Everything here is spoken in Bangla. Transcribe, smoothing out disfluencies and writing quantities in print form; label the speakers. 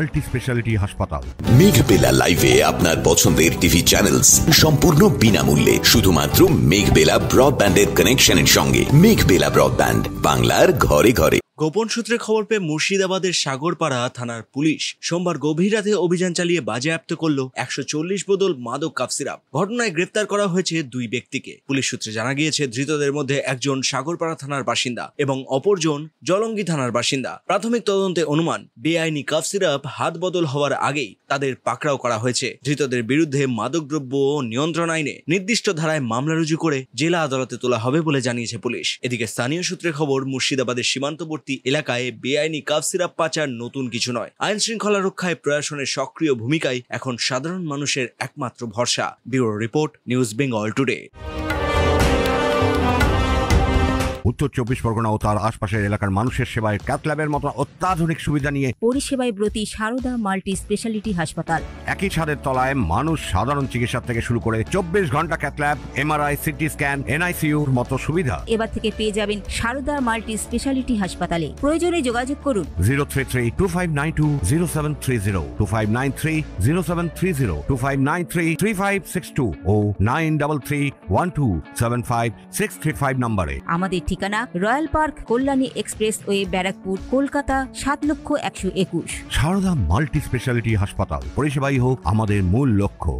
Speaker 1: মাল্টি স্পেশালিটি হাসপাতাল।
Speaker 2: মেঘবেলা লাইভে আপনার পছন্দের টিভি চ্যানেলস সম্পূর্ণ বিনামূল্যে, শুধুমাত্র মেঘবেলা ব্রডব্যান্ডের কানেকশনের সঙ্গে। মেঘবেলা ব্রডব্যান্ড, বাংলার ঘরে ঘরে।
Speaker 3: গোপন সূত্রে খবর পেয়ে মুর্শিদাবাদের সাগরপাড়া থানার পুলিশ সোমবার গভীর রাতে অভিযান চালিয়ে বাজেয়াপ্ত করল 140 বোতল মাদক কাপ সিরাপ। ঘটনায় গ্রেপ্তার করা হয়েছে 2 ব্যক্তিকে। পুলিশ সূত্রে জানা গিয়েছে, ধৃতদের মধ্যে একজন সাগরপাড়া থানার বাসিন্দা এবং অপরজন জলঙ্গি থানার বাসিন্দা। প্রাথমিক তদন্তে অনুমান, বেআইনি কাপ সিরাপ হাত বদল হওয়ার আগেই তাদের পাকড়াও করা হয়েছে। ধৃতদের বিরুদ্ধে মাদকদ্রব্য নিয়ন্ত্রণ আইনে নির্দিষ্ট ধারায় মামলা রুজু করে জেলা আদালতে তোলা হবে বলে জানিয়েছে পুলিশ। এদিকে স্থানীয় সূত্রে খবর, মুর্শিদাবাদের সীমান্তবর্তী এলাকায় বেআইনি কাপ সিরাপ পাচার নতুন কিছু নয়। আইন শৃঙ্খলা রক্ষায় প্রশাসনের সক্রিয় ভূমিকাই এখন সাধারণ মানুষের একমাত্র ভরসা। Bureau report, news Bengal today.
Speaker 1: উত্তর 24 পরগনা ও তার আশপাশের এলাকার মানুষের সেবায় ক্যাথ ল্যাবের মতো অত্যাধুনিক সুবিধা নিয়ে
Speaker 4: পরিষেবায় ব্রতী সারদা মাল্টি স্পেশালিটি হাসপাতাল।
Speaker 1: একই ছাদের তলায় মানুষ সাধারণ চিকিৎসা থেকে শুরু করে 24 ঘন্টা cath lab, MRI, CT scan, এনআইসিইউর মতো সুবিধা
Speaker 4: এবার থেকে পেয়ে যাবেন সারদা মাল্টি স্পেশালিটি হাসপাতালে। প্রয়োজনে যোগাযোগ করুন
Speaker 1: 033-2592-0730, 2593-0730, 2593-3562 ও 9331275635 নম্বরে।
Speaker 4: আমাদের ঠিকানা royal park, Kalyani expressway, Barrackpore, Kolkata 7,121,000।
Speaker 1: Sarada multi speciality হাসপাতাল, পরিষেবাই হোক আমাদের মূল লক্ষ্য।